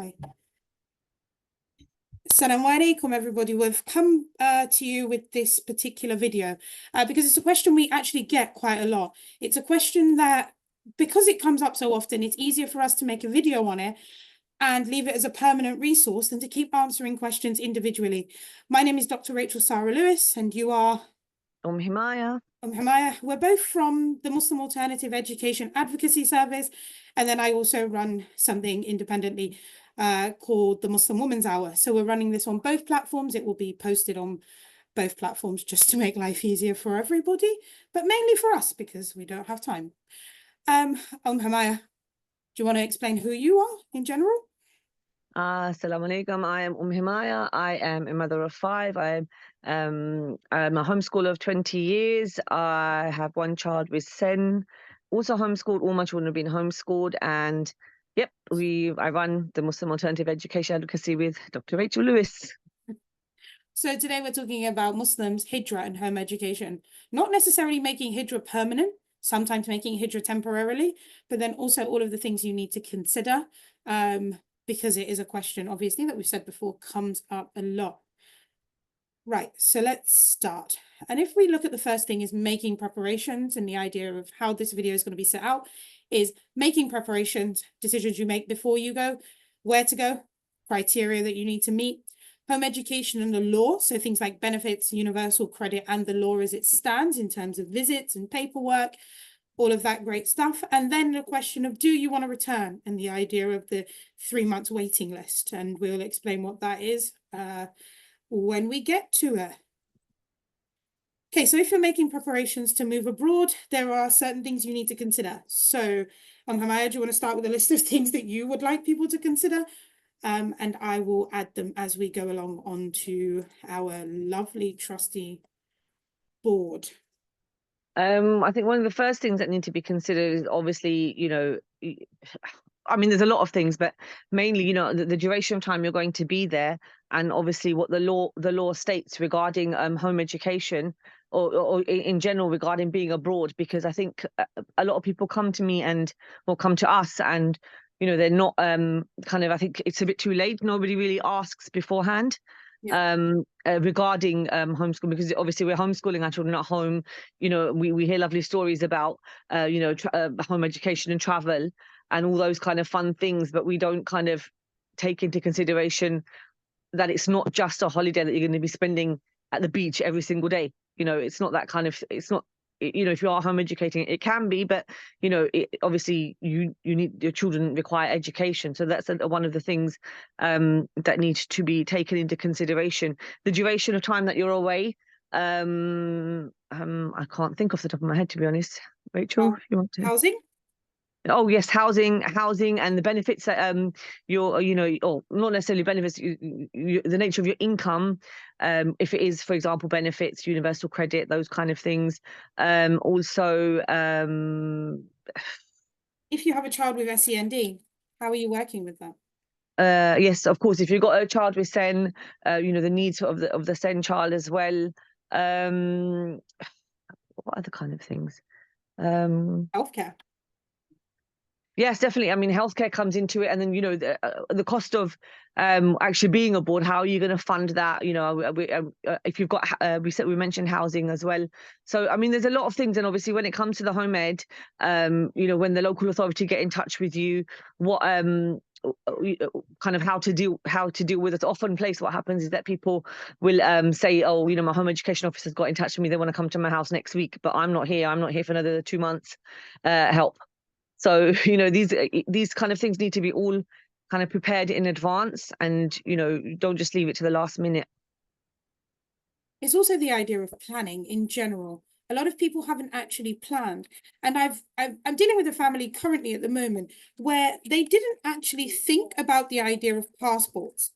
Right. Asalaamu alaikum, everybody. We've come to you with this particular video because it's a question we actually get quite a lot. It's a question that, because it comes up so often, it's easier for us to make a video on it and leave it as a permanent resource than to keep answering questions individually. My name is Dr. Rachel Sara Lewis, and you are? Himayah. Himayah. We're both from the Muslim Alternative Education Advocacy Service, and then I also run something independently called the Muslim Women's Hour. So we're running this on both platforms. It will be posted on both platforms just to make life easier for everybody, but mainly for us because we don't have time. Himayah, do you want to explain who you are in general? Asalaamu alaikum. I am Himayah. I am a mother of 5. I'm a homeschooler of 20 years. I have one child with Sen, also homeschooled. All my children have been homeschooled, and yep, I run the Muslim Alternative Education Advocacy with Dr. Rachel Lewis. So today we're talking about Muslims, Hijrah and home education. Not necessarily making Hijrah permanent, sometimes making Hijrah temporarily, but then also all of the things you need to consider, because it is a question, obviously, that we've said before, comes up a lot. Right, so let's start. And if we look at the first thing is making preparations, and the idea of how this video is going to be set out is making preparations, decisions you make before you go, where to go, criteria that you need to meet, home education and the law, so things like benefits, universal credit, and the law as it stands in terms of visits and paperwork, all of that great stuff. And then the question of, do you want to return? And the idea of the 3 months waiting list. And we'll explain what that is when we get to it. Okay, so if you're making preparations to move abroad, there are certain things you need to consider. So, Himayah, do you want to start with a list of things that you would like people to consider? And I will add them as we go along onto our lovely trusty board. I think one of the first things that need to be considered is obviously, I mean, there's a lot of things, but mainly, the duration of time you're going to be there, and obviously what the law states regarding home education or in general regarding being abroad. Because I think a lot of people come to me or come to us, and they're not I think it's a bit too late. Nobody really asks beforehand. Yeah. Regarding homeschooling, because obviously we're homeschooling our children at home. We hear lovely stories about home education and travel and all those kind of fun things, but we don't kind of take into consideration that it's not just a holiday that you're going to be spending at the beach every single day. It's not that kind of, it's not, if you are home educating, it can be, but obviously you need, your children require education, so that's one of the things that needs to be taken into consideration. The duration of time that you're away, I can't think off the top of my head, to be honest. Rachel, if you want to. Housing. Oh yes, housing and the benefits that or not necessarily benefits, the nature of your income, if it is, for example, benefits, universal credit, those kind of things. Also, if you have a child with SEND, how are you working with that? Yes, of course, if you've got a child with SEN, the needs of the SEN child as well. What other kind of things? Healthcare. Yes, definitely. I mean, healthcare comes into it, and then the cost of actually being aboard. How are you going to fund that? If you've got we mentioned housing as well. So I mean, there's a lot of things, and obviously when it comes to the home ed, when the local authority get in touch with you, what kind of how to deal with it. Often place what happens is that people will say, oh, my home education officer's got in touch with me, they want to come to my house next week, but I'm not here for another 2 months. Help. So, these kind of things need to be all kind of prepared in advance, and, don't just leave it to the last minute. It's also the idea of planning in general. A lot of people haven't actually planned. And I'm dealing with a family currently at the moment where they didn't actually think about the idea of passports.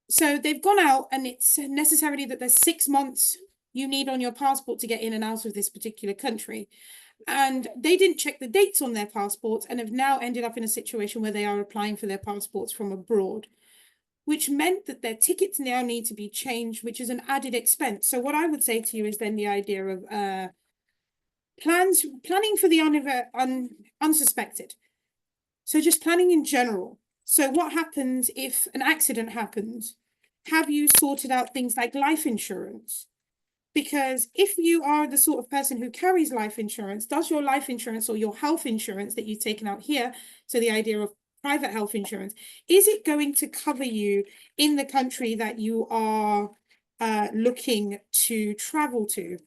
So they've gone out, and it's necessarily that there's 6 months you need on your passport to get in and out of this particular country. And they didn't check the dates on their passports and have now ended up in a situation where they are applying for their passports from abroad, which meant that their tickets now need to be changed, which is an added expense. So what I would say to you is then the idea of planning for the unsuspected. So just planning in general. So what happens if an accident happens? Have you sorted out things like life insurance? Because if you are the sort of person who carries life insurance, does your life insurance or your health insurance that you've taken out here, so the idea of private health insurance, is it going to cover you in the country that you are looking to travel to?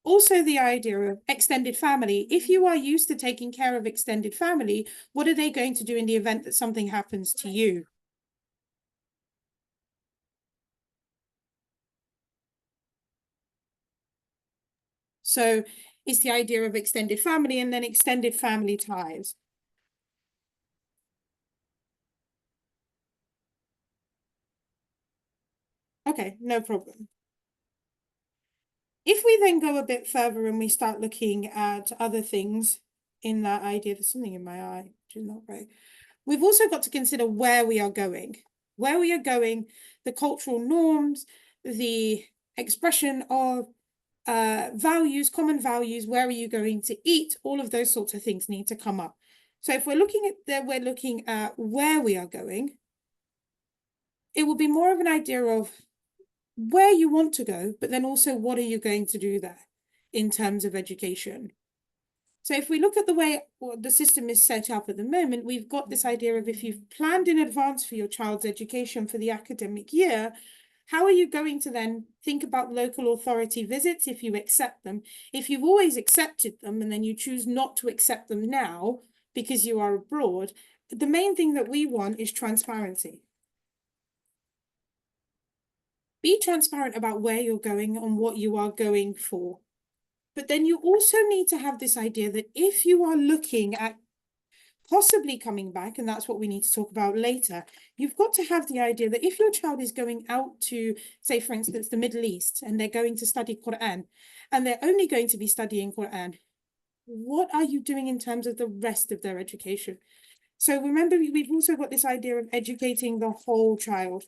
Also, the idea of extended family. If you are used to taking care of extended family, what are they going to do in the event that something happens to you? So it's the idea of extended family and then extended family ties. Okay, no problem. If we then go a bit further and we start looking at other things in that idea, there's something in my eye, which is not great. We've also got to consider where we are going. Where we are going, the cultural norms, the expression of values, common values, where are you going to eat? All of those sorts of things need to come up. So if we're looking at we're looking at where we are going, it will be more of an idea of where you want to go, but then also what are you going to do there in terms of education. So if we look at the way the system is set up at the moment, we've got this idea of if you've planned in advance for your child's education for the academic year, how are you going to then think about local authority visits if you accept them? If you've always accepted them and then you choose not to accept them now because you are abroad, the main thing that we want is transparency. Be transparent about where you're going and what you are going for. But then you also need to have this idea that if you are looking at possibly coming back, and that's what we need to talk about later, you've got to have the idea that if your child is going out to, say, for instance, the Middle East, and they're going to study Quran, and they're only going to be studying Quran, what are you doing in terms of the rest of their education? So remember, we've also got this idea of educating the whole child.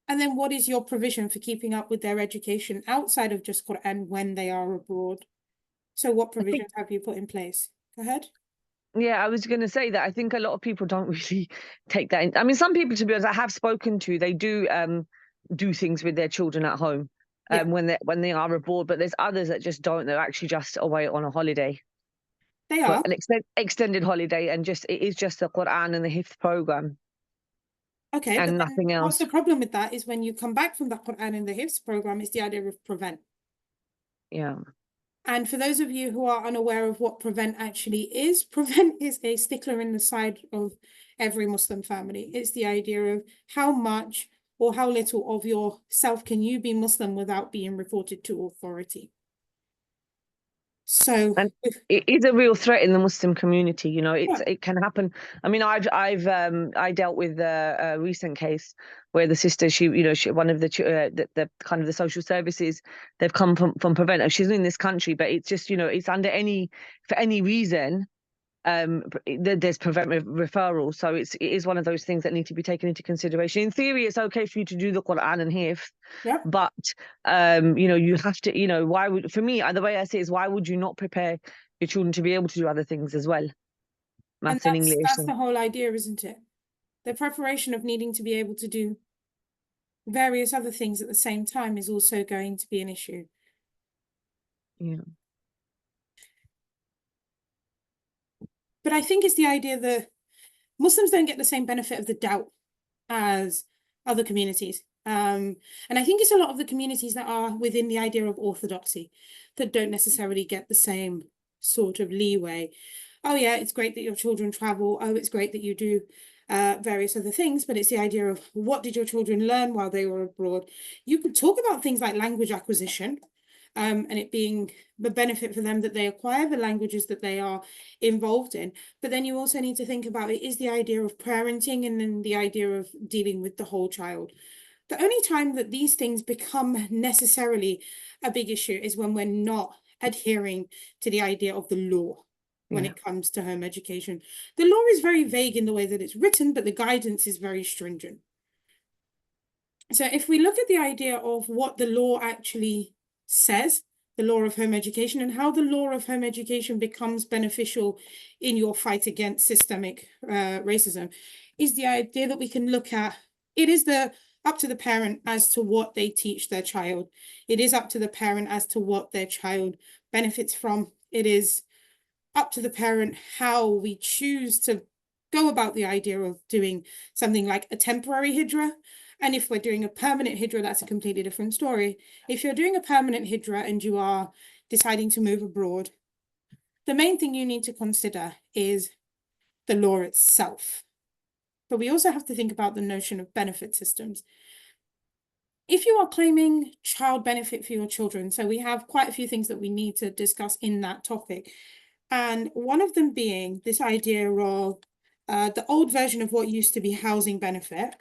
And then what is your provision for keeping up with their education outside of just Quran when they are abroad? So what I think, provisions have you put in place? Go ahead. yeah, I was going to say that I think a lot of people don't really take that in. I mean, some people, to be honest, I have spoken to, they do things with their children at home Yeah, when they are abroad, but there's others that just don't. They're actually just away on a holiday, they but are. an extended holiday, and just it is just the Quran and the Hifz program Okay, but and then nothing what's else. the problem with that is when you come back from the Quran and the Hifz program, it's the idea of prevent. Yeah. And for those of you who are unaware of what prevent actually is, prevent is a stickler in the side of every Muslim family. It's the idea of how much or how little of yourself can you be Muslim without being reported to authority. So, And it is a real threat in the Muslim community. yeah, It can happen. I mean, I dealt with a recent case where the sister, she one of the kind of the social services, they've come from Prevent. She's in this country, but it's just, it's under for any reason, there's Prevent referral. So it is one of those things that need to be taken into consideration. In theory, it's okay for you to do the Quran and Hifz, yeah. but you have to, why would, for me, the way I see it is, why would you not prepare your children to be able to do other things as well, And maths and English? that's the whole idea, isn't it? The preparation of needing to be able to do various other things at the same time is also going to be an issue. Yeah. But I think it's the idea that Muslims don't get the same benefit of the doubt as other communities. And I think it's a lot of the communities that are within the idea of orthodoxy that don't necessarily get the same sort of leeway. Oh, yeah, it's great that your children travel. Oh, it's great that you do various other things, but it's the idea of what did your children learn while they were abroad? You could talk about things like language acquisition, and it being the benefit for them that they acquire the languages that they are involved in. But then you also need to think about it is the idea of parenting and then the idea of dealing with the whole child. The only time that these things become necessarily a big issue is when we're not adhering to the idea of the law when Yeah. it comes to home education. The law is very vague in the way that it's written, but the guidance is very stringent. So if we look at the idea of what the law actually says the law of home education and how the law of home education becomes beneficial in your fight against systemic racism is the idea that we can look at, it is up to the parent as to what they teach their child. It is up to the parent as to what their child benefits from. It is up to the parent how we choose to go about the idea of doing something like a temporary hijrah. And if we're doing a permanent hijrah, that's a completely different story. If you're doing a permanent hijrah and you are deciding to move abroad, the main thing you need to consider is the law itself. But we also have to think about the notion of benefit systems. If you are claiming child benefit for your children, so we have quite a few things that we need to discuss in that topic. And one of them being this idea of the old version of what used to be housing benefit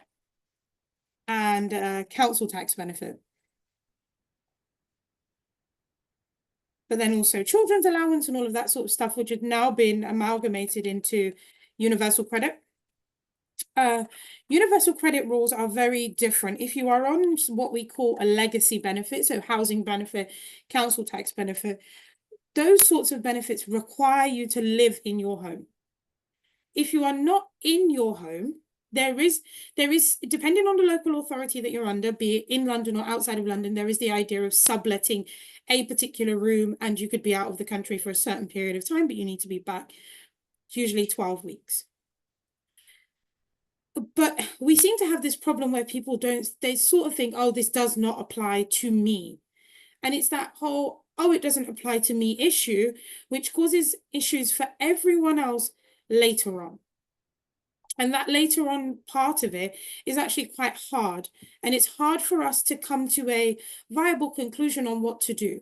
and council tax benefit. But then also children's allowance and all of that sort of stuff, which had now been amalgamated into universal credit. Universal credit rules are very different. If you are on what we call a legacy benefit, so housing benefit, council tax benefit, those sorts of benefits require you to live in your home. If you are not in your home, there is, depending on the local authority that you're under, be it in London or outside of London, there is the idea of subletting a particular room, and you could be out of the country for a certain period of time, but you need to be back, usually 12 weeks. But we seem to have this problem where people they sort of think, oh, this does not apply to me. And it's that whole, oh, it doesn't apply to me issue, which causes issues for everyone else later on. And that later on part of it is actually quite hard. And it's hard for us to come to a viable conclusion on what to do.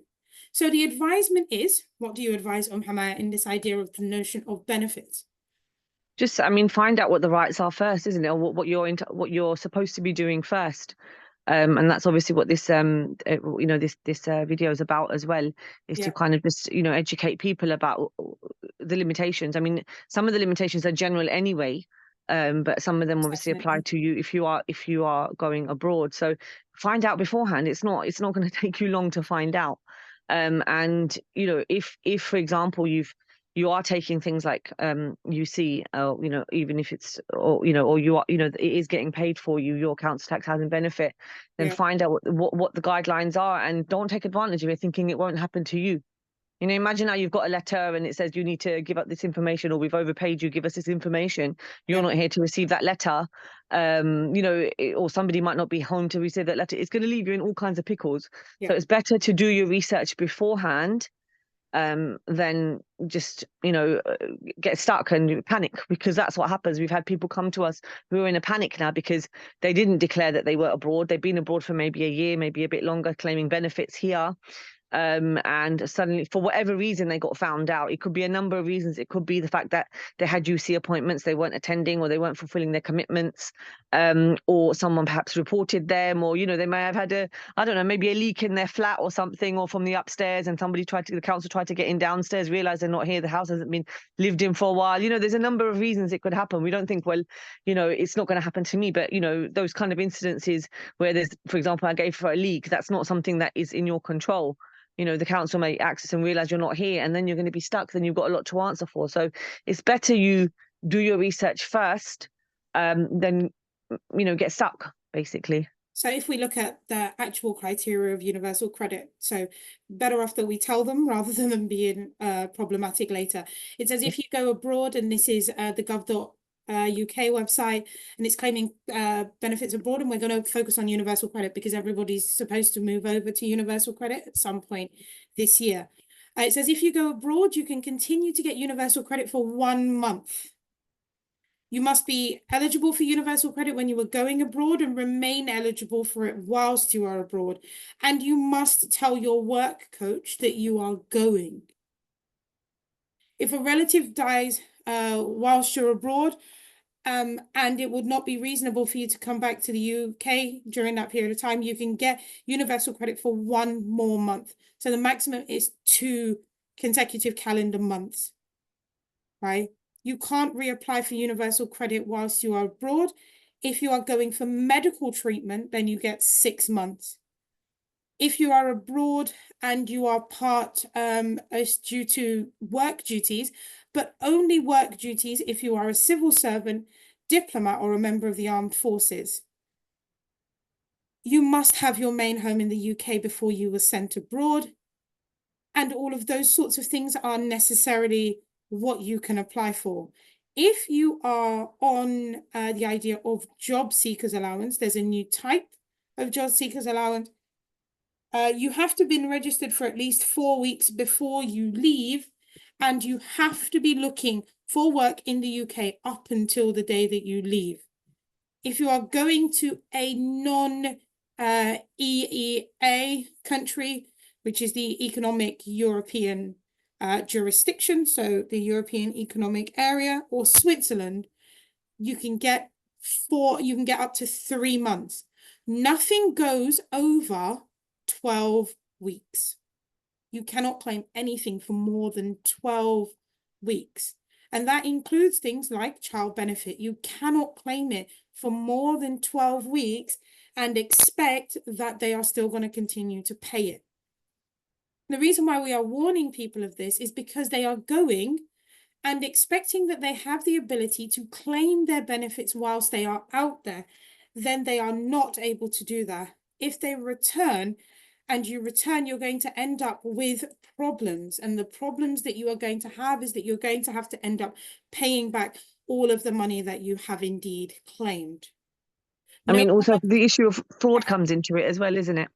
So the advisement is, what do you advise on, Himayah, in this idea of the notion of benefits? Just, I mean, find out what the rights are first, isn't it? Or what what you're supposed to be doing first. And that's obviously what this this video is about as well, is to kind of just educate people about the limitations. I mean, some of the limitations are general anyway, but some of them obviously apply to you if you are going abroad. So find out beforehand. It's not going to take you long to find out. And if for example you are taking things like UC, even if it's, or you are, it is getting paid for you, your council tax housing benefit, then find out what the guidelines are, and don't take advantage of it thinking it won't happen to you. Imagine now you've got a letter and it says you need to give up this information, or we've overpaid you, give us this information. You're not here to receive that letter, or somebody might not be home to receive that letter. It's going to leave you in all kinds of pickles. So it's better to do your research beforehand then just get stuck and panic, because that's what happens. We've had people come to us who are in a panic now because they didn't declare that they were abroad. They've been abroad for maybe a year, maybe a bit longer, claiming benefits here. And suddenly, for whatever reason, they got found out. It could be a number of reasons. It could be the fact that they had UC appointments, they weren't attending, or they weren't fulfilling their commitments, or someone perhaps reported them, or they may have had I don't know, maybe a leak in their flat or something, or from the upstairs, and the council tried to get in downstairs, realized they're not here, the house hasn't been lived in for a while. There's a number of reasons it could happen. We don't think, well, it's not going to happen to me, but those kind of incidences where there's, for example, I gave for a leak, that's not something that is in your control. The council may access and realize you're not here, and then you're going to be stuck. Then you've got a lot to answer for. So it's better you do your research first, than get stuck, basically. So if we look at the actual criteria of universal credit, so better off that we tell them rather than them being problematic later. It says if you go abroad, and this is the gov.uk website, and it's claiming benefits abroad, and we're going to focus on universal credit because everybody's supposed to move over to universal credit at some point this year. It says if you go abroad, you can continue to get universal credit for 1 month. You must be eligible for universal credit when you are going abroad and remain eligible for it whilst you are abroad. And you must tell your work coach that you are going. If a relative dies whilst you're abroad, and it would not be reasonable for you to come back to the UK during that period of time, you can get universal credit for 1 more month. So the maximum is 2 consecutive calendar months, right? You can't reapply for universal credit whilst you are abroad. If you are going for medical treatment, then you get 6 months. If you are abroad and you are part as due to work duties, but only work duties if you are a civil servant, diplomat, or a member of the armed forces. You must have your main home in the UK before you were sent abroad. And all of those sorts of things are necessarily what you can apply for. If you are on the idea of job seekers allowance, there's a new type of job seekers allowance. You have to be registered for at least 4 weeks before you leave, and you have to be looking for work in the UK up until the day that you leave. If you are going to a non-EEA country, which is the Economic European jurisdiction, so the European Economic Area, or Switzerland, you can get up to 3 months. Nothing goes over 12 weeks. You cannot claim anything for more than 12 weeks. And that includes things like child benefit. You cannot claim it for more than 12 weeks and expect that they are still going to continue to pay it. The reason why we are warning people of this is because they are going and expecting that they have the ability to claim their benefits whilst they are out there. Then they are not able to do that. If they return, you're going to end up with problems. And the problems that you are going to have is that you're going to have to end up paying back all of the money that you have indeed claimed. I mean, also the issue of fraud comes into it as well, isn't it?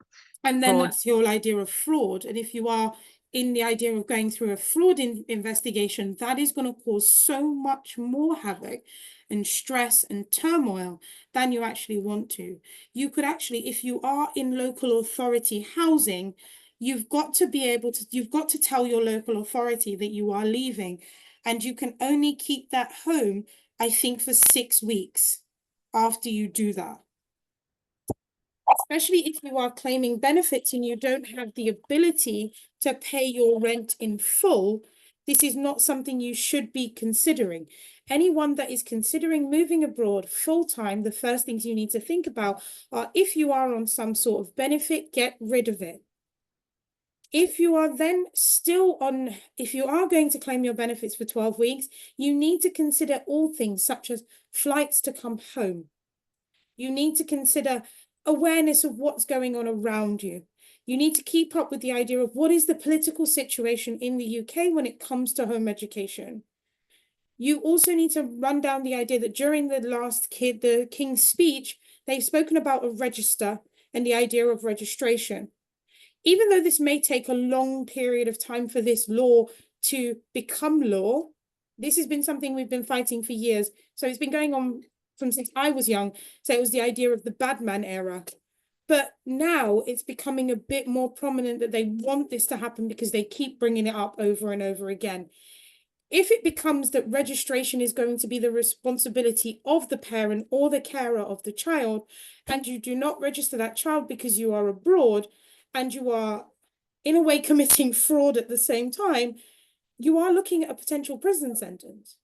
And then that's the whole idea of fraud. And if you are in the idea of going through a fraud investigation, that is going to cause so much more havoc and stress and turmoil than you actually want to. You could actually, if you are in local authority housing, you've got to tell your local authority that you are leaving, and you can only keep that home, I think, for 6 weeks after you do that. Especially if you are claiming benefits and you don't have the ability to pay your rent in full, this is not something you should be considering. Anyone that is considering moving abroad full-time, the first things you need to think about are, if you are on some sort of benefit, get rid of it. If you are then still on, if you are going to claim your benefits for 12 weeks, you need to consider all things such as flights to come home. You need to consider awareness of what's going on around you. You need to keep up with the idea of what is the political situation in the UK when it comes to home education. You also need to run down the idea that during the King's speech, they've spoken about a register and the idea of registration. Even though this may take a long period of time for this law to become law, this has been something we've been fighting for years. So it's been going on from since I was young. So it was the idea of the bad man era. But now it's becoming a bit more prominent that they want this to happen because they keep bringing it up over and over again. If it becomes that registration is going to be the responsibility of the parent or the carer of the child, and you do not register that child because you are abroad and you are in a way committing fraud at the same time, you are looking at a potential prison sentence.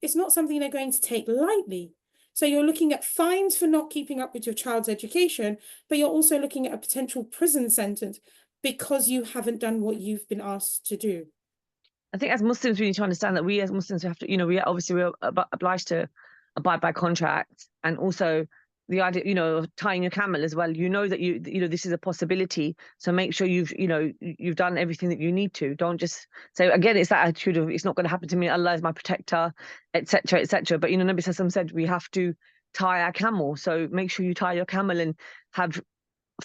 It's not something they're going to take lightly. So you're looking at fines for not keeping up with your child's education, but you're also looking at a potential prison sentence because you haven't done what you've been asked to do. I think as Muslims, we need to understand that we as Muslims have to, we're obliged to abide by contracts, and also the idea, of tying your camel as well. That this is a possibility. So make sure you've done everything that you need to. Don't just say, again, it's that attitude of, it's not going to happen to me. Allah is my protector, etc., etc. But Nabi Sallallahu said we have to tie our camel. So make sure you tie your camel and have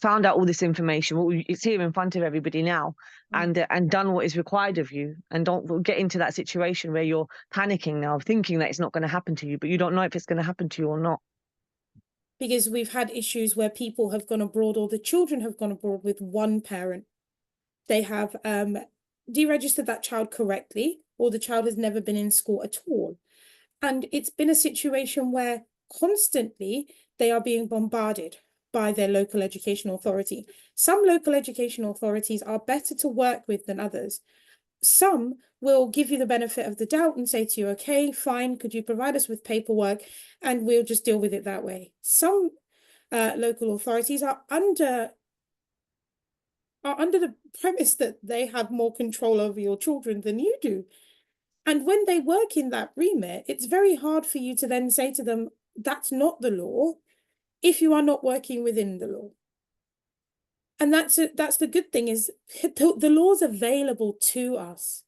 found out all this information. Well, it's here in front of everybody now, and done what is required of you. And don't get into that situation where you're panicking now, thinking that it's not going to happen to you, but you don't know if it's going to happen to you or not. Because we've had issues where people have gone abroad, or the children have gone abroad with one parent. They have deregistered that child correctly, or the child has never been in school at all. And it's been a situation where constantly they are being bombarded by their local education authority. Some local education authorities are better to work with than others. Some will give you the benefit of the doubt and say to you, okay, fine, could you provide us with paperwork and we'll just deal with it that way. Some local authorities are are under the premise that they have more control over your children than you do. And when they work in that remit, it's very hard for you to then say to them, that's not the law, if you are not working within the law. And that's the good thing, is the law's available to us.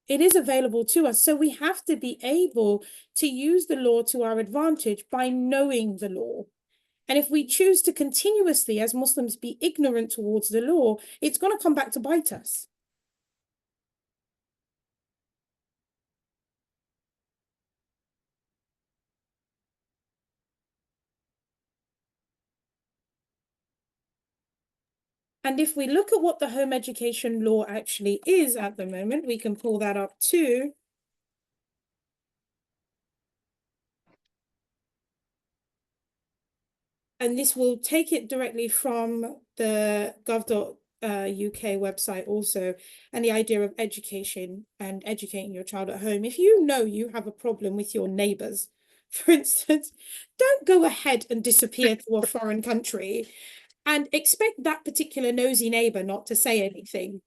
It is available to us. So we have to be able to use the law to our advantage by knowing the law. And if we choose to continuously, as Muslims, be ignorant towards the law, it's going to come back to bite us. And if we look at what the home education law actually is at the moment, we can pull that up too. And this will take it directly from the gov.uk website also, and the idea of education and educating your child at home. If you know you have a problem with your neighbors, for instance, don't go ahead and disappear to a foreign country and expect that particular nosy neighbor not to say anything.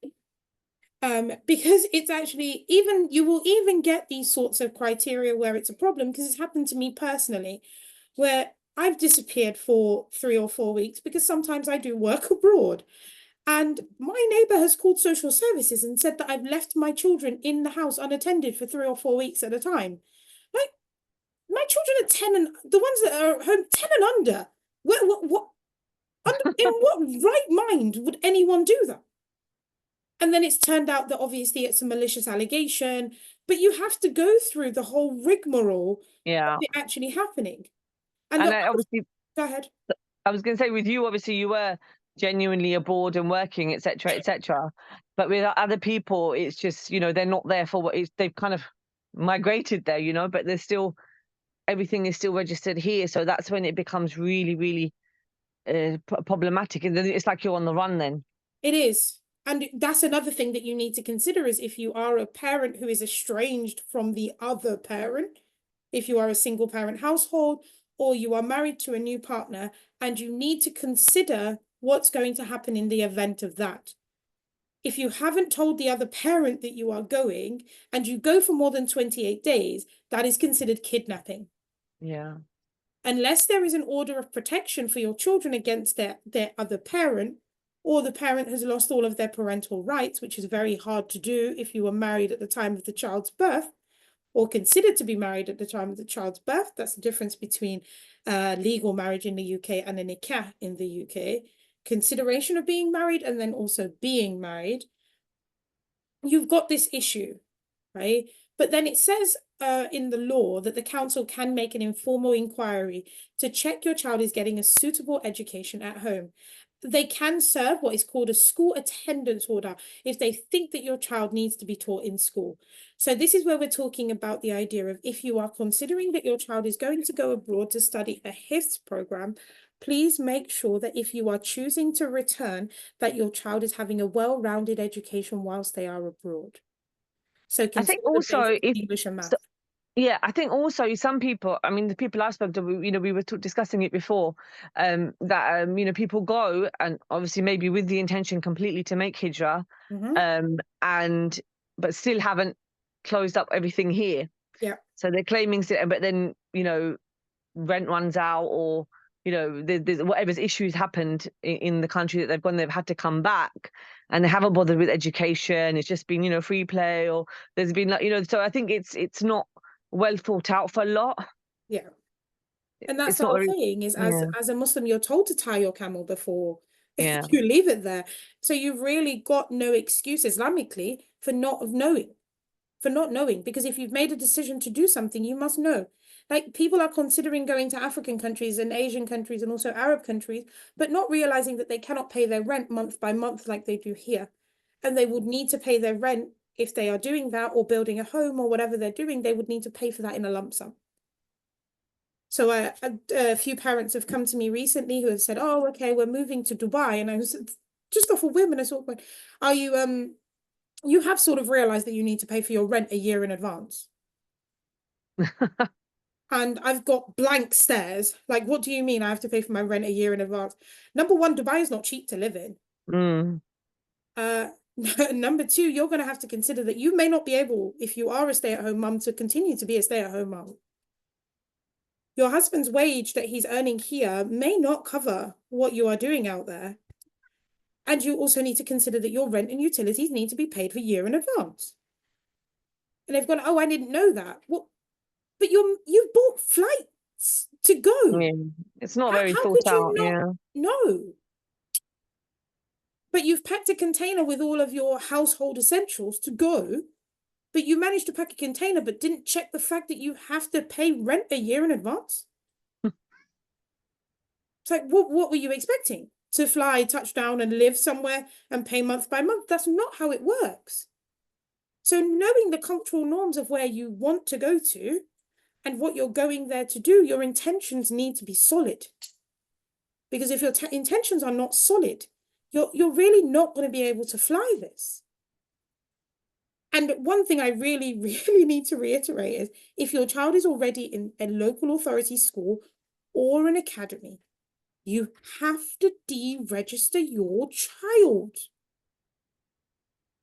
Because it's actually, even you will even get these sorts of criteria where it's a problem, because it's happened to me personally, where I've disappeared for 3 or 4 weeks because sometimes I do work abroad. And my neighbor has called social services and said that I've left my children in the house unattended for 3 or 4 weeks at a time. Like, my children are 10, and the ones that are home 10 and under. What in what right mind would anyone do that? And then it's turned out that obviously it's a malicious allegation, but you have to go through the whole rigmarole Yeah. of it actually happening. And And I obviously, go ahead. I was going to say, with you, obviously, you were genuinely abroad and working, etc., etc. But with other people, it's just, they're not there for what is, they've kind of migrated there, but there's still, everything is still registered here. So that's when it becomes really, really problematic. And then it's like you're on the run then. It is. And that's another thing that you need to consider, is if you are a parent who is estranged from the other parent, if you are a single parent household, or you are married to a new partner, and you need to consider what's going to happen in the event of that. If you haven't told the other parent that you are going, and you go for more than 28 days, that is considered kidnapping. Yeah. Unless there is an order of protection for your children against their other parent, or the parent has lost all of their parental rights, which is very hard to do if you were married at the time of the child's birth, or considered to be married at the time of the child's birth. That's the difference between legal marriage in the UK and a nikah in the UK. Consideration of being married and then also being married. You've got this issue, right? But then it says in the law that the council can make an informal inquiry to check your child is getting a suitable education at home. They can serve what is called a school attendance order if they think that your child needs to be taught in school. So this is where we're talking about the idea of, if you are considering that your child is going to go abroad to study a HIFS program, please make sure that if you are choosing to return, that your child is having a well-rounded education whilst they are abroad. So I think consider the also, basics of English and math. yeah, I think also some people, I mean, the people I spoke to, we were discussing it before, that, people go and obviously maybe with the intention completely to make Hijrah, and, but still haven't closed up everything here. Yeah. So they're claiming, but then, rent runs out, or, there's whatever's issues happened in the country that they've gone, they've had to come back, and they haven't bothered with education. It's just been, free play, or there's been like, so I think it's not well thought out for a lot. Yeah. And that's It's the not whole very, thing, is yeah, as a Muslim, you're told to tie your camel before yeah. you leave it there. So you've really got no excuse Islamically for not knowing, because if you've made a decision to do something, you must know. Like, people are considering going to African countries and Asian countries and also Arab countries, but not realizing that they cannot pay their rent month by month like they do here. And they would need to pay their rent, if they are doing that or building a home or whatever they're doing, they would need to pay for that in a lump sum. So a few parents have come to me recently who have said, "Oh, okay, we're moving to Dubai," and I was just off a whim, and I sort of went, "Are you you have sort of realized that you need to pay for your rent a year in advance?" And I've got blank stares. Like, what do you mean I have to pay for my rent a year in advance? Number one, Dubai is not cheap to live in. Mm. Number two, you're going to have to consider that you may not be able, if you are a stay-at-home mum, to continue to be a stay-at-home mum. Your husband's wage that he's earning here may not cover what you are doing out there. And you also need to consider that your rent and utilities need to be paid for a year in advance. And they've gone, oh, I didn't know that. Well, but you've bought flights to go. Yeah, it's not very How thought could you out. not Yeah. know? But you've packed a container with all of your household essentials to go, but you managed to pack a container but didn't check the fact that you have to pay rent a year in advance. It's like, what were you expecting? To fly, touch down, and live somewhere and pay month by month? That's not how it works. So knowing the cultural norms of where you want to go to and what you're going there to do, your intentions need to be solid. Because if your intentions are not solid, you're really not going to be able to fly this. And one thing I really, really need to reiterate is if your child is already in a local authority school or an academy, you have to deregister your child.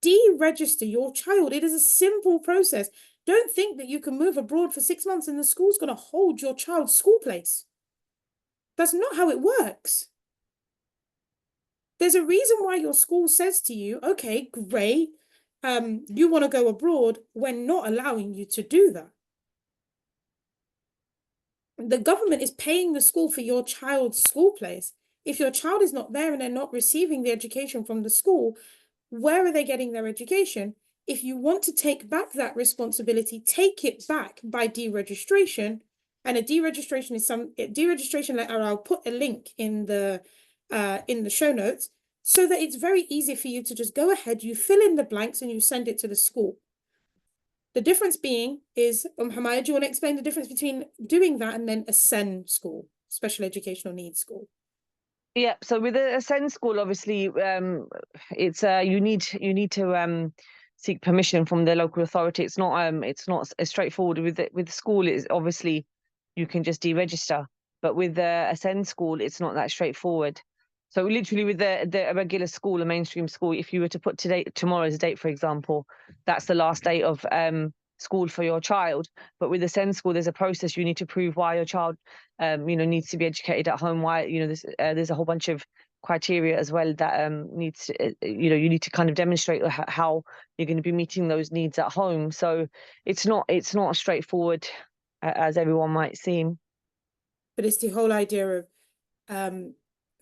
Deregister your child. It is a simple process. Don't think that you can move abroad for 6 months and the school's going to hold your child's school place. That's not how it works. There's a reason why your school says to you, okay, great, you want to go abroad. We're not allowing you to do that. The government is paying the school for your child's school place. If your child is not there and they're not receiving the education from the school, where are they getting their education? If you want to take back that responsibility, take it back by deregistration. And a deregistration is deregistration letter. I'll put a link in the show notes so that it's very easy for you to just go ahead, you fill in the blanks and you send it to the school. The difference being is, Himayah, do you want to explain the difference between doing that and then a SEN school, special educational needs school? Yeah, so with a SEND school, obviously, it's you need to seek permission from the local authority. It's not as straightforward with the school. It's obviously you can just deregister, but with a SEND school, it's not that straightforward. So literally, with the regular school, a mainstream school, if you were to put tomorrow's date, for example, that's the last day of school for your child. But with the SEND school, there's a process. You need to prove why your child needs to be educated at home. Why, there's a whole bunch of criteria as well that needs to, you need to kind of demonstrate how you're going to be meeting those needs at home. So it's not straightforward as everyone might seem. But it's the whole idea of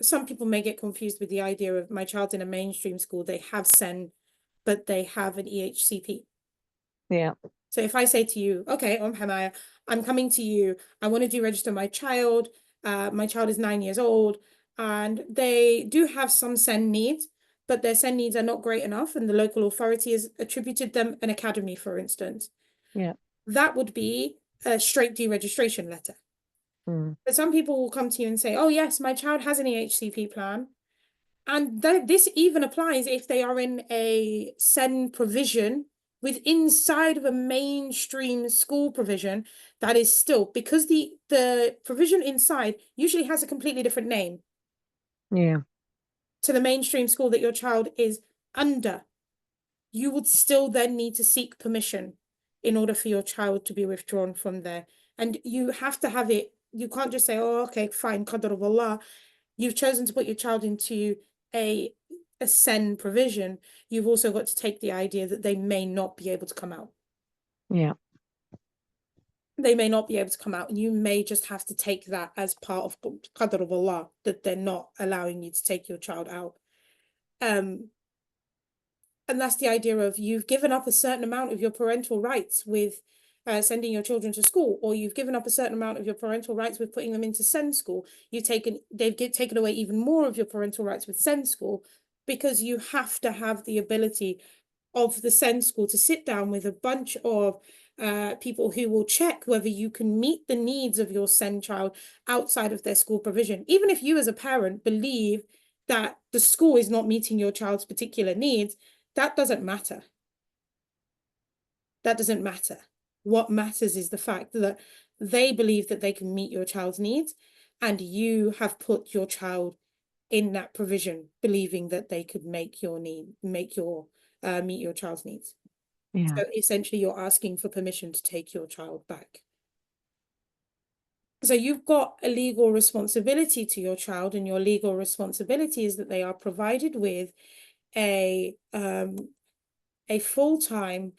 some people may get confused with the idea of my child's in a mainstream school, they have SEN, but they have an EHCP. Yeah. So if I say to you, okay, Himayah, I'm coming to you, I want to deregister my child is 9 years old, and they do have some SEN needs, but their SEN needs are not great enough, and the local authority has attributed them an academy, for instance. Yeah. That would be a straight deregistration letter. Mm. But some people will come to you and say, oh, yes, my child has an EHCP plan. And this even applies if they are in a SEN provision inside of a mainstream school provision. That is still, because the provision inside usually has a completely different name. Yeah. To the mainstream school that your child is under. You would still then need to seek permission in order for your child to be withdrawn from there. And you have to have it. You can't just say, oh, okay, fine, qadr of Allah. You've chosen to put your child into a SEN provision. You've also got to take the idea that they may not be able to come out. Yeah. They may not be able to come out, and you may just have to take that as part of qadr of Allah, that they're not allowing you to take your child out. And that's the idea of you've given up a certain amount of your parental rights with sending your children to school, or you've given up a certain amount of your parental rights with putting them into SEND school. They've taken away even more of your parental rights with SEND school, because you have to have the ability of the SEND school to sit down with a bunch of people who will check whether you can meet the needs of your SEND child outside of their school provision. Even if you as a parent believe that the school is not meeting your child's particular needs, that doesn't matter. That doesn't matter. What matters is the fact that they believe that they can meet your child's needs, and you have put your child in that provision, believing that they could meet your child's needs. Yeah. So essentially, you're asking for permission to take your child back. So you've got a legal responsibility to your child, and your legal responsibility is that they are provided with a full-time,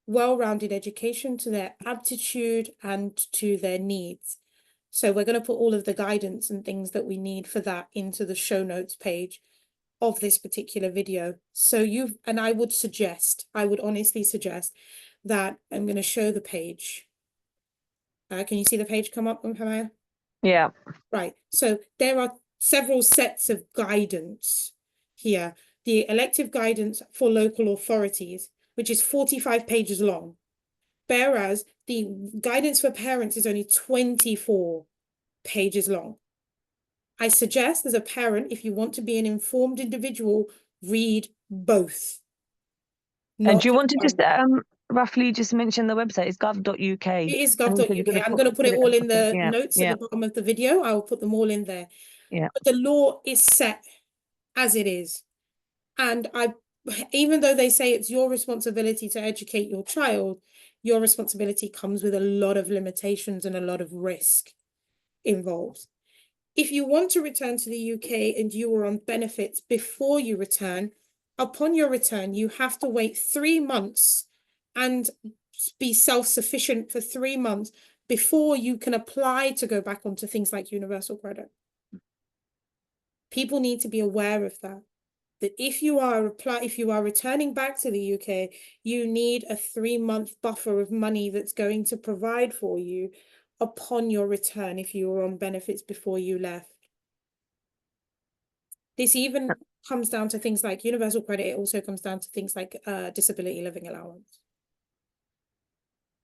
well-rounded education to their aptitude and to their needs. So we're going to put all of the guidance and things that we need for that into the show notes page of this particular video. So I would honestly suggest that I'm going to show the page. Can you see the page come up, Himayah? Yeah. Right. So there are several sets of guidance here. The elective guidance for local authorities, which is 45 pages long, whereas the guidance for parents is only 24 pages long. I suggest as a parent, if you want to be an informed individual, read both. And do you want to one. just roughly just mention the website? It's gov.uk. It is And you said you're gov.uk. I'm going to put it all in the Yeah. notes at Yeah. the bottom of the video. I'll put them all in there. Yeah. But the law is set as it is. And even though they say it's your responsibility to educate your child, your responsibility comes with a lot of limitations and a lot of risk involved. If you want to return to the UK and you are on benefits before you return, upon your return, you have to wait 3 months and be self-sufficient for 3 months before you can apply to go back onto things like universal credit. People need to be aware of that. That if you are returning back to the UK, you need a 3-month buffer of money that's going to provide for you upon your return if you were on benefits before you left. This even comes down to things like universal credit. It also comes down to things like disability living allowance.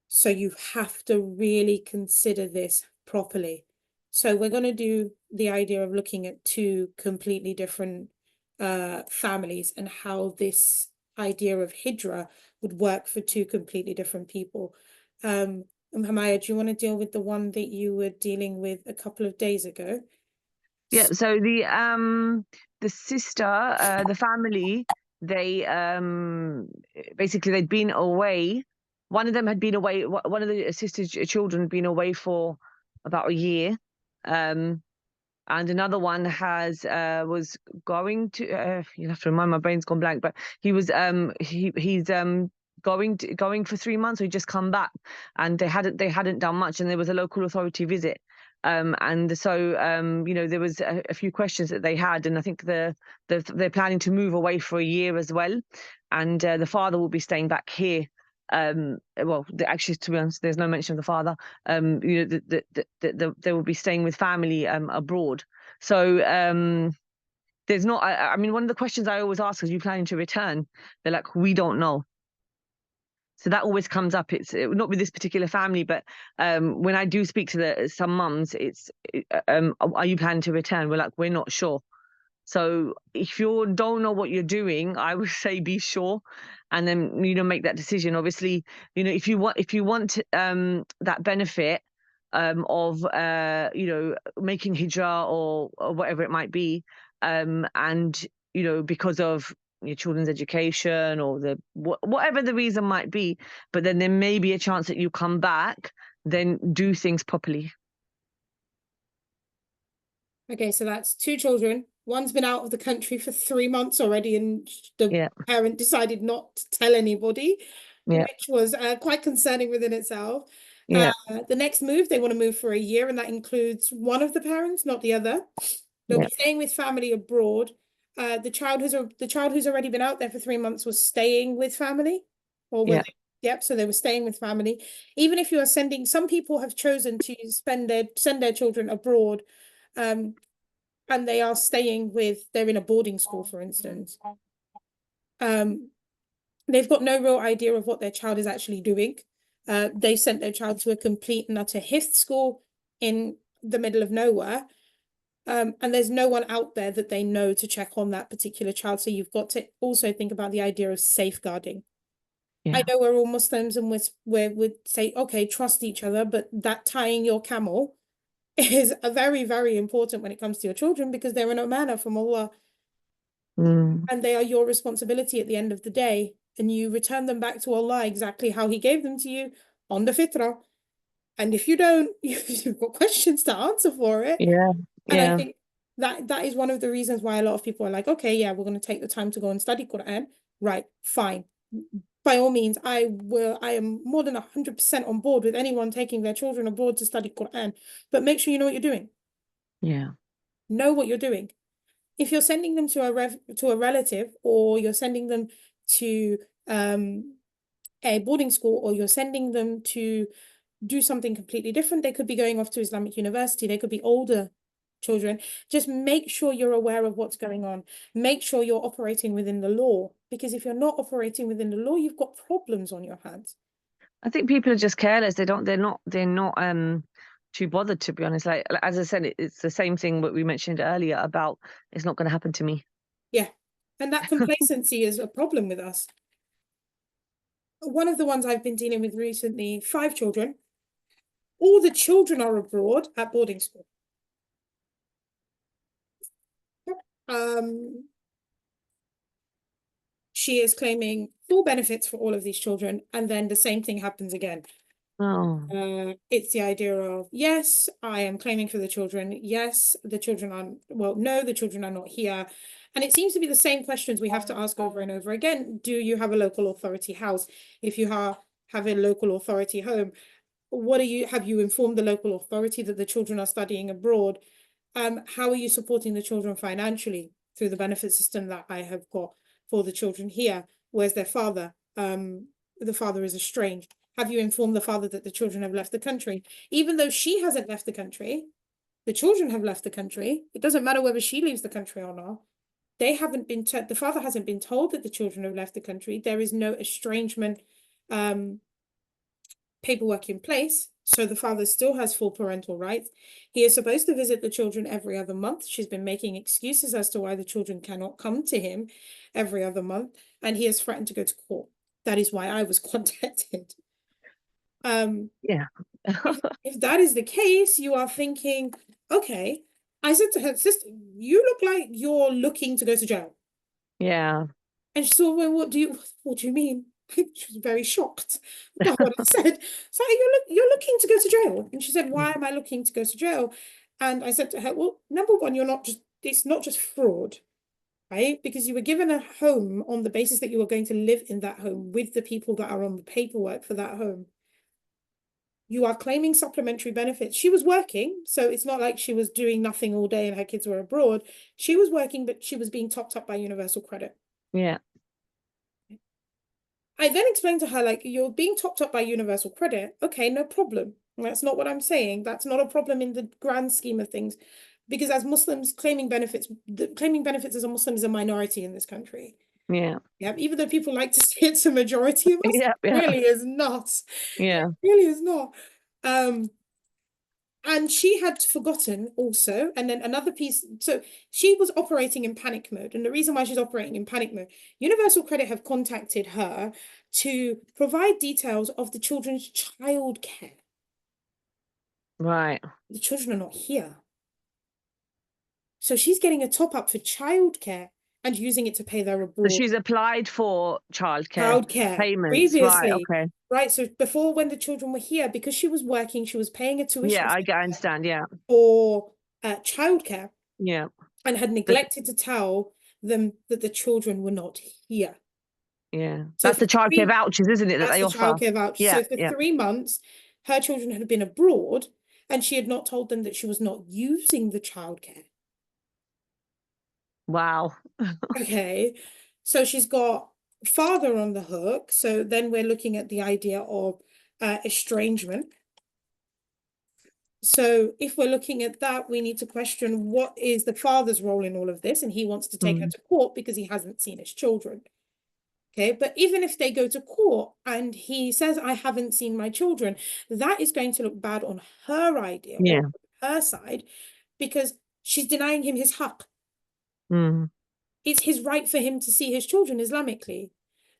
So you have to really consider this properly. So we're going to do the idea of looking at 2 completely different families and how this idea of Hijrah would work for 2 completely different people. Himayah, do you want to deal with the one that you were dealing with a couple of days ago? Yeah. So the sister, the family, they basically they'd been away. One of them had been away. One of the sister's children had been away for about a year. And another one was going to you'll have to remind, my brain's gone blank, but he was he's going for 3 months. So he just come back, and they hadn't done much, and there was a local authority visit. And so there was a few questions that they had, and I think they're planning to move away for a year as well, and the father will be staying back here. Actually, to be honest, there's no mention of the father. They will be staying with family abroad. So there's not. I mean, one of the questions I always ask is, "Are you planning to return?" They're like, "We don't know." So that always comes up. It's not with this particular family, but when I do speak to some mums, are you planning to return? We're like, we're not sure. So if you don't know what you're doing, I would say be sure, and then make that decision. Obviously, if you want that benefit of making hijrah or whatever it might be, and because of your children's education or whatever the reason might be, but then there may be a chance that you come back, then do things properly. Okay, so that's 2 children. One's been out of the country for 3 months already, and the parent decided not to tell anybody, which was quite concerning within itself. The next move, they want to move for a year, and that includes one of the parents, not the other. They'll be staying with family abroad. The child who's already been out there for 3 months was staying with family, yep. So they were staying with family. Even if you are some people have chosen to send their children abroad, and they are they're in a boarding school, for instance. They've got no real idea of what their child is actually doing. They sent their child to a complete and utter HIFT school in the middle of nowhere. And there's no one out there that they know to check on that particular child. So you've got to also think about the idea of safeguarding. I know we're all Muslims and we would say, okay, trust each other, but that tying your camel is a very, very important when it comes to your children, because they're an amanah from Allah Mm. and they are your responsibility at the end of the day. And you return them back to Allah exactly how He gave them to you, on the fitrah. And if you don't, you've got questions to answer for it. Yeah. And I Yeah. think that is one of the reasons why a lot of people are like, okay, yeah, we're going to take the time to go and study Quran. Right, fine. By all means, I am more than 100% on board with anyone taking their children abroad to study Quran, but make sure you know what you're doing. Yeah. Know what you're doing. If you're sending them to a relative, or you're sending them to a boarding school, or you're sending them to do something completely different, they could be going off to Islamic university, they could be older children. Just make sure you're aware of what's going on. Make sure you're operating within the law, because if you're not operating within the law, you've got problems on your hands. I think people are just careless. They're not too bothered, to be honest. Like as I said, it's the same thing what we mentioned earlier about it's not going to happen to me. Yeah. And that complacency is a problem with us. One of the ones I've been dealing with recently, 5 children, all the children are abroad at boarding school. She is claiming full benefits for all of these children, and then the same thing happens again. Oh. It's the idea of, yes, I am claiming for the children. Yes, the children are, well, no, the children are not here. And it seems to be the same questions we have to ask over and over again. Do you have a local authority house? If you have a local authority home, have you informed the local authority that the children are studying abroad? How are you supporting the children financially through the benefit system that I have got for the children here? Where's their father? The father is estranged. Have you informed the father that the children have left the country? Even though she hasn't left the country, the children have left the country. It doesn't matter whether she leaves the country or not. They haven't been the father hasn't been told that the children have left the country. There is no estrangement paperwork in place, so the father still has full parental rights. He is supposed to visit the children every other month. She's been making excuses as to why the children cannot come to him every other month, and he has threatened to go to court. That is why I was contacted. Yeah. If that is the case, you are thinking, okay, I said to her, sister, you look like you're looking to go to jail. Yeah. And she said, well, what do you mean? She was very shocked by what I said. So you're looking to go to jail. And she said, why am I looking to go to jail? And I said to her, well, number one, it's not just fraud, right? Because you were given a home on the basis that you were going to live in that home with the people that are on the paperwork for that home. You are claiming supplementary benefits. She was working, so it's not like she was doing nothing all day and her kids were abroad. She was working, but she was being topped up by universal credit. Yeah. I then explained to her, like, you're being topped up by universal credit. Okay, no problem. That's not what I'm saying. That's not a problem in the grand scheme of things. Because as Muslims, claiming benefits as a Muslim is a minority in this country. Yeah. Yeah, even though people like to say it's a majority of us, Yeah. it Yeah. really is not. Yeah. It really is not. And she had forgotten also, and then another piece. So she was operating in panic mode. And the reason why she's operating in panic mode, Universal Credit have contacted her to provide details of the children's childcare. Right. The children are not here. So she's getting a top up for childcare and using it to pay their So abroad she's applied for childcare childcare payments. Right. previously. Okay. Right. So before, when the children were here, because she was working, she was paying a tuition Yeah. I understand. Yeah. for childcare. Yeah. And had neglected to tell them that the children were not here. Yeah. So That's for the childcare vouchers, isn't it, that that's they the offer? childcare voucher. Yeah. So for Yeah. 3 months, her children had been abroad, and she had not told them that she was not using the childcare. Wow. Okay, so she's got father on the hook. So then we're looking at the idea of estrangement. So if we're looking at that, we need to question what is the father's role in all of this, and he wants to take her to court because he hasn't seen his children. Okay, but even if they go to court and he says, I haven't seen my children, that is going to look bad on her idea or Yeah. her side, because she's denying him his haqq. Mm. It's his right for him to see his children Islamically.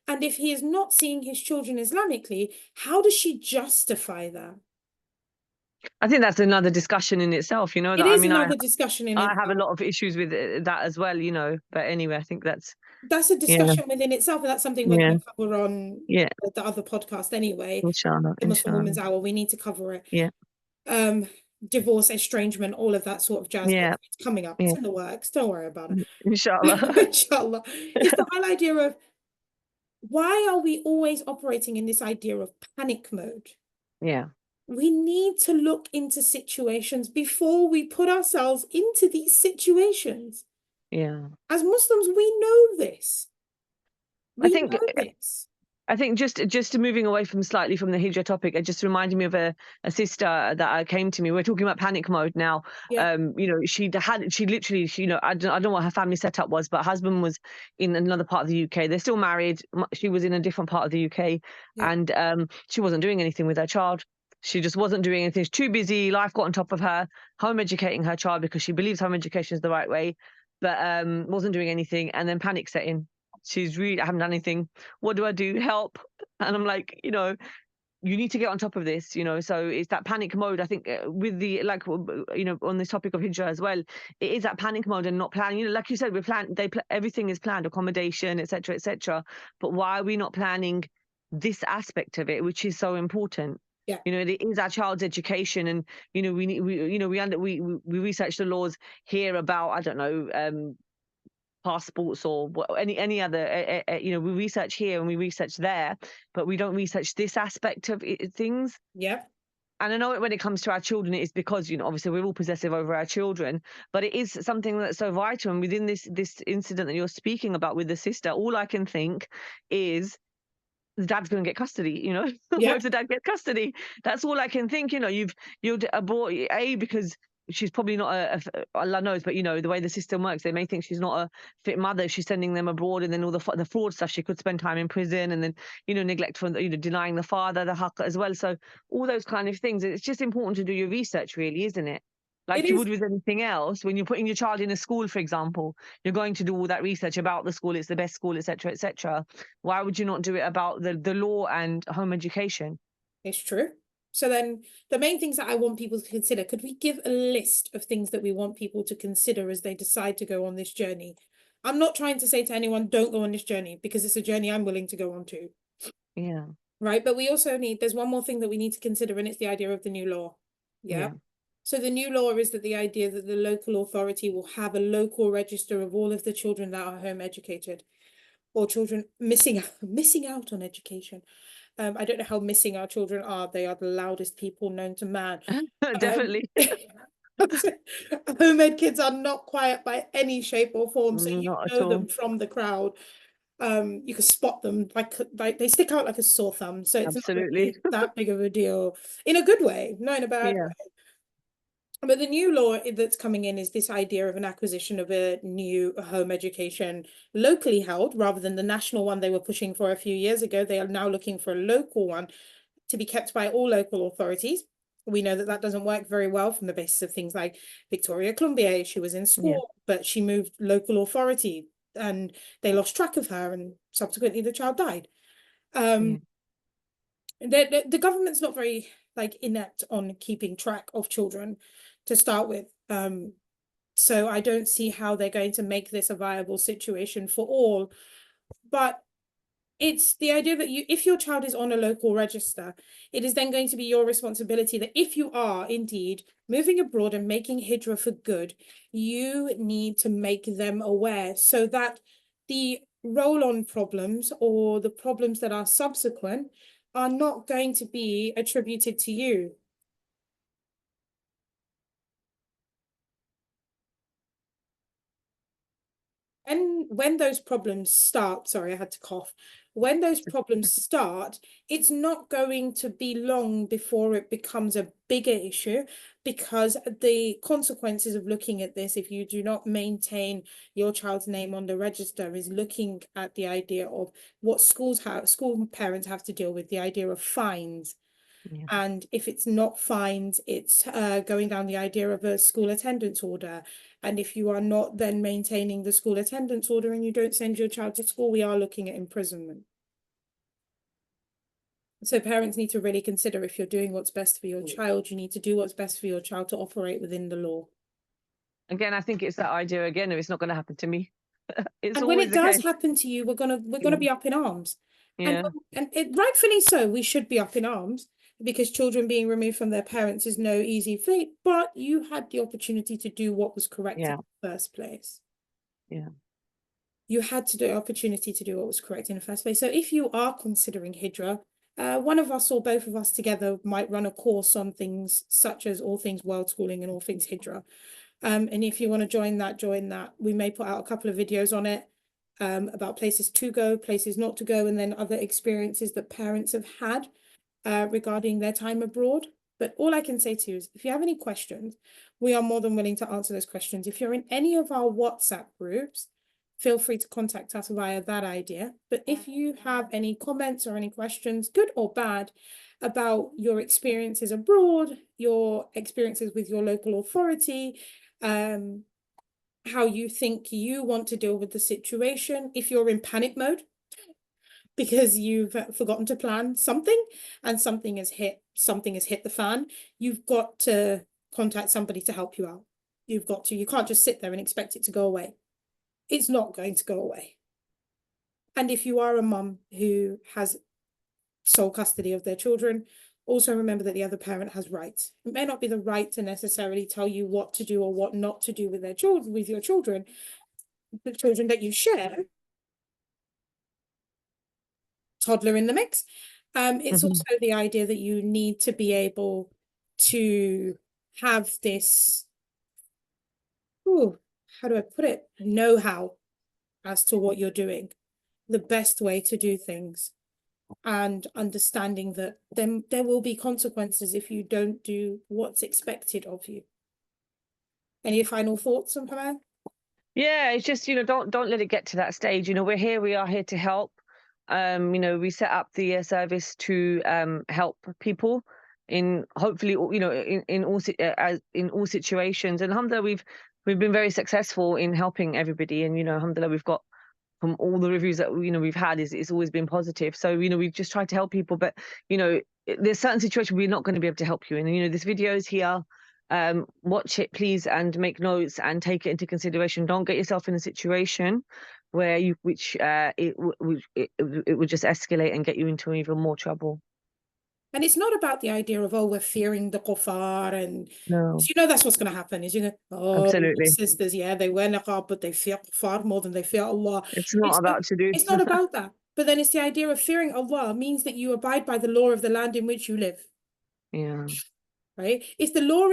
And if he is not seeing his children Islamically, how does she justify that? I think that's another discussion in itself, you know, It that I is mean, another discussion in I have a itself. lot of issues with that as well, you know, but anyway, I think That's a yeah, discussion within itself, and that's something we're yeah, going to cover on yeah, the other podcast anyway. inshallah, The Muslim inshallah. Woman's Hour. We need to cover it. Yeah, Divorce, estrangement, all of that sort of jazz. yeah, It's coming up. It's yeah, in the works. Don't worry about it. inshallah. Inshallah. It's the whole idea of why are we always operating in this idea of panic mode? Yeah, We need to look into situations before we put ourselves into these situations. yeah. As Muslims, we know this. I We think know this. I think just to moving away from slightly from the hijrah topic, it just reminded me of a sister that came to me. We're talking about panic mode now. Yeah, You know, she literally, you know, I don't know what her family setup was, but her husband was in another part of the UK. They're still married. She was in a different part of the UK, yeah. and she wasn't doing anything with her child. She just wasn't doing anything. She's too busy. Life got on top of her. Home educating her child because she believes home education is the right way, but wasn't doing anything. And then panic set in. She's really, I haven't done anything. What do I do? Help. And I'm like, you know, you need to get on top of this, you know. So it's that panic mode. I think with the, like, you know, on this topic of hijrah as well, it is that panic mode and not planning. You know, like you said, we plan, everything is planned, accommodation, etc., etc. But why are we not planning this aspect of it, which is so important? Yeah. You know, it is our child's education, and you know, we research the laws here about, I don't know, passports or any other you know, we research here and we research there, but we don't research this aspect of things. Yeah. And I know when it comes to our children, it is because, you know, obviously we're all possessive over our children, but it is something that's so vital. And within this incident that you're speaking about with the sister, all I can think is the dad's going to get custody, you know. What Yeah. if the dad gets custody? That's all I can think, you know. You're abort because she's probably not Allah knows, but you know the way the system works, they may think she's not a fit mother. She's sending them abroad, and then all the fraud stuff, she could spend time in prison, and then, you know, neglect from, you know, denying the father the haqq as well. So all those kind of things, it's just important to do your research, really, isn't it? It Like you is. would with anything else. When you're putting your child in a school, for example, you're going to do all that research about the school, it's the best school, etc., etc. Why would you not do it about the law and home education? It's true. So then the main things that I want people to consider, could we give a list of things that we want people to consider as they decide to go on this journey? I'm not trying to say to anyone, don't go on this journey, because it's a journey I'm willing to go on to. Yeah, Right. But we also there's one more thing that we need to consider, and it's the idea of the new law. Yeah. yeah, So the new law is that the idea that the local authority will have a local register of all of the children that are home educated or children missing out on education. I don't know how missing our children are. They are the loudest people known to man. definitely. Home ed kids are not quiet by any shape or form, so you Not at know all. them from the crowd. You can spot them like they stick out like a sore thumb. So it's not Absolutely. really that big of a deal in a good way, not in a bad Yeah, way. But the new law that's coming in is this idea of an acquisition of a new home education locally held rather than the national one they were pushing for a few years ago. They are now looking for a local one to be kept by all local authorities. We know that that doesn't work very well from the basis of things like Victoria Columbier. She was in yeah, school, but she moved local authority and they lost track of her, and subsequently the child died. yeah. Um, the government's not very like inept on keeping track of children to start with. So I don't see how they're going to make this a viable situation for all. But it's the idea that if your child is on a local register, it is then going to be your responsibility that if you are indeed moving abroad and making hijrah for good, you need to make them aware so that the roll-on problems or the problems that are subsequent are not going to be attributed to you. And when those problems start, sorry, I had to cough. When those problems start, it's not going to be long before it becomes a bigger issue, because the consequences of looking at this, if you do not maintain your child's name on the register, is looking at the idea of what school parents have to deal with, the idea of fines. Yeah. And if it's not fines, it's going down the idea of a school attendance order. And if you are not then maintaining the school attendance order and you don't send your child to school, we are looking at imprisonment. So parents need to really consider, if you're doing what's best for your child, you need to do what's best for your child to operate within the law. Again, I think it's that idea again of it's not going to happen to me. It's And when always it the does case. happen to you, we're gonna be up in arms. And Yeah. and it rightfully so, we should be up in arms, because children being removed from their parents is no easy feat, but you had the opportunity to do what was correct in Yeah. the first place. Yeah. You had the opportunity to do what was correct in the first place. So if you are considering Hijrah, one of us or both of us together might run a course on things such as all things world schooling and all things Hijrah. And if you want to join that, join that. We may put out a couple of videos on it, about places to go, places not to go, and then other experiences that parents have had regarding their time abroad. But all I can say to you is, if you have any questions, we are more than willing to answer those questions. If you're in any of our WhatsApp groups, feel free to contact us via that idea. But if you have any comments or any questions, good or bad, about your experiences abroad, your experiences with your local authority, how you think you want to deal with the situation, if you're in panic mode because you've forgotten to plan something and something has hit the fan, you've got to contact somebody to help you out. You can't just sit there and expect it to go away. It's not going to go away. And if you are a mum who has sole custody of their children, also remember that the other parent has rights. It may not be the right to necessarily tell you what to do or what not to do with their children, with your children, the children that you share. Toddler in the mix. It's Mhm. also the idea that you need to be able to have this, how do I put it, know-how as to what you're doing, the best way to do things, and understanding that then there will be consequences if you don't do what's expected of you. Any final thoughts on Himayah? Yeah, it's just, don't let it get to that stage. We are here to help. We set up the service to help people in, hopefully, in all situations. And alhamdulillah, we've been very successful in helping everybody. And alhamdulillah, we've got, from all the reviews that we've had, it's always been positive. So we've just tried to help people, but there's certain situations we're not going to be able to help you. And this video is here. Watch it, please, and make notes and take it into consideration. Don't get yourself in a situation where it would just escalate and get you into even more trouble. And it's not about the idea of, we're fearing the kuffar, and No, that's what's going to happen is, my absolutely. sisters, yeah, they wear niqab, but they fear kuffar more than they fear Allah. It's not It's not, about to do. it's not about that. But then it's the idea of fearing Allah means that you abide by the law of the land in which you live. Yeah, Right? If the law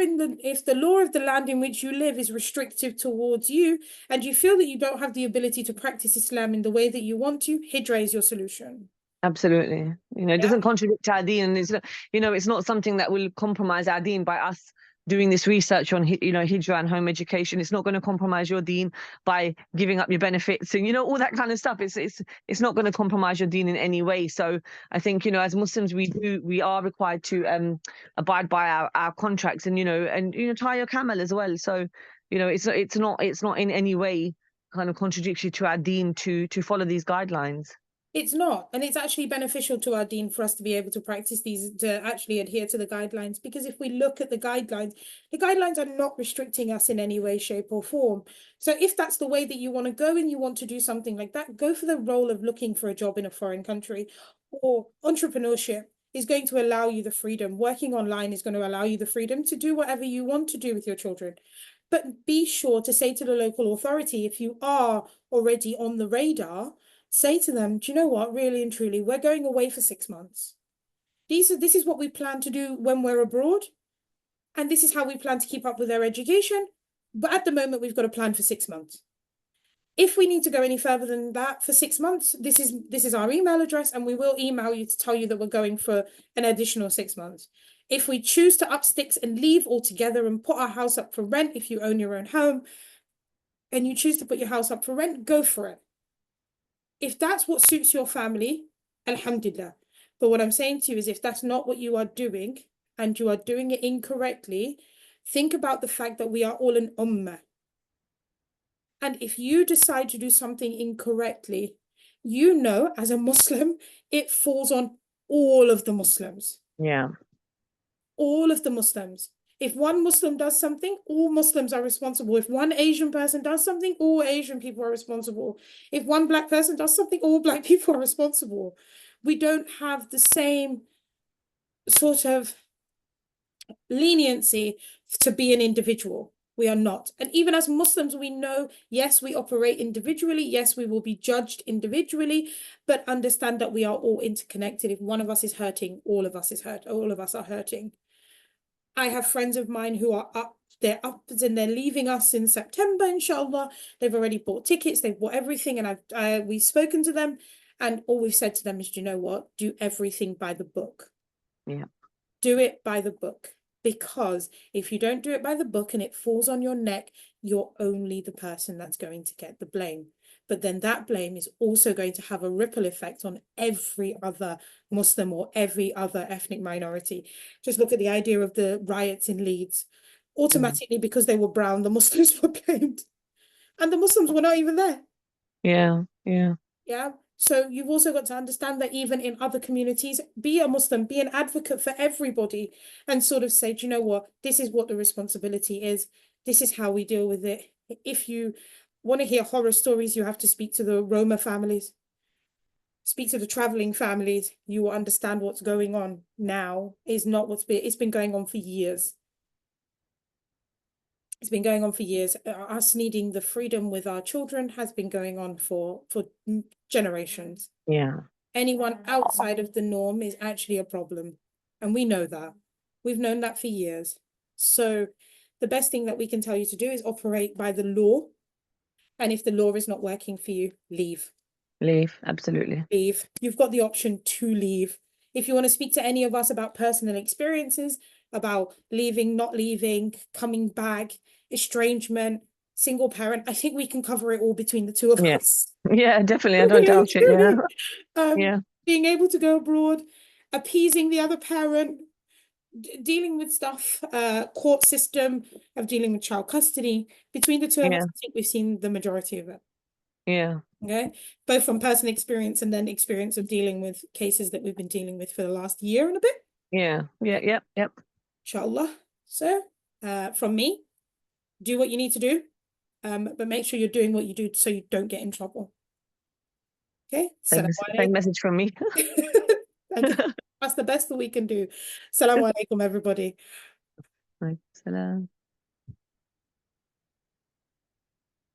of the land in which you live is restrictive towards you, and you feel that you don't have the ability to practice Islam in the way that you want to, Hijrah is your solution. absolutely. It Yeah. doesn't contradict our deen, and it's not something that will compromise our deen by us doing this research on Hijrah and home education. It's not going to compromise your deen by giving up your benefits and all that kind of stuff. It's not going to compromise your deen in any way. So I think as Muslims, we are required to abide by our contracts, and tie your camel as well. So it's not in any way kind of contradictory to our deen to follow these guidelines. It's not. And it's actually beneficial to our deen for us to be able to practice these, to actually adhere to the guidelines. Because if we look at the guidelines are not restricting us in any way, shape, or form. So if that's the way that you want to go and you want to do something like that, go for the role of looking for a job in a foreign country. Or entrepreneurship is going to allow you the freedom. Working online is going to allow you the freedom to do whatever you want to do with your children. But be sure to say to the local authority, if you are already on the radar, say to them, do you know what, really and truly, we're going away for 6 months. This is what we plan to do when we're abroad, and this is how we plan to keep up with their education. But at the moment, we've got a plan for 6 months. If we need to go any further than that for 6 months, this is our email address, and we will email you to tell you that we're going for an additional 6 months. If we choose to up sticks and leave altogether and put our house up for rent, if you own your own home and you choose to put your house up for rent, go for it. If that's what suits your family, alhamdulillah. But what I'm saying to you is, if that's not what you are doing and you are doing it incorrectly, think about the fact that we are all an ummah. And if you decide to do something incorrectly, as a Muslim, it falls on all of the Muslims. Yeah. All of the Muslims. If one Muslim does something, all Muslims are responsible. If one Asian person does something, all Asian people are responsible. If one Black person does something, all Black people are responsible. We don't have the same sort of leniency to be an individual. We are not. And even as Muslims, we know, yes, we operate individually. Yes, we will be judged individually, but understand that we are all interconnected. If one of us is hurting, all of us is hurt. All of us are hurting. I have friends of mine who are up, they're up and they're leaving us in September, inshallah. They've already bought tickets, they've bought everything, and we've spoken to them, and all we've said to them is, do you know what? Do everything by the book. Yeah. Do it by the book. Because if you don't do it by the book and it falls on your neck, you're only the person that's going to get the blame. But then that blame is also going to have a ripple effect on every other Muslim or every other ethnic minority. Just look at the idea of the riots in Leeds. Automatically, because they were brown, the Muslims were blamed. And the Muslims were not even there. Yeah. Yeah. Yeah. So you've also got to understand that even in other communities, be a Muslim, be an advocate for everybody, and sort of say, do you know what? This is what the responsibility is. This is how we deal with it. If you want to hear horror stories, you have to speak to the Roma families, speak to the traveling families. You will understand what's going on now is not it's been going on for years. It's been going on for years. Us needing the freedom with our children has been going on for generations. Yeah. Anyone outside of the norm is actually a problem. And we know that. We've known that for years. So the best thing that we can tell you to do is operate by the law. And if the law is not working for you, leave. Leave. Absolutely. Leave. You've got the option to leave. If you want to speak to any of us about personal experiences, about leaving, not leaving, coming back, estrangement, single parent, I think we can cover it all between the two of Yeah. us. Yeah, definitely. I don't doubt it. Yeah. Yeah. Being able to go abroad, appeasing the other parent, dealing with stuff, court system of dealing with child custody. Between the two of us, Yeah. I think we've seen the majority of it. Yeah. Okay, both from personal experience and then experience of dealing with cases that we've been dealing with for the last year and a bit. Yeah. Yeah. Yep. Yep. Inshallah. So, from me, do what you need to do, but make sure you're doing what you do so you don't get in trouble. Okay. Same message from me. That's the best that we can do. Assalamu alaikum, everybody. Salam.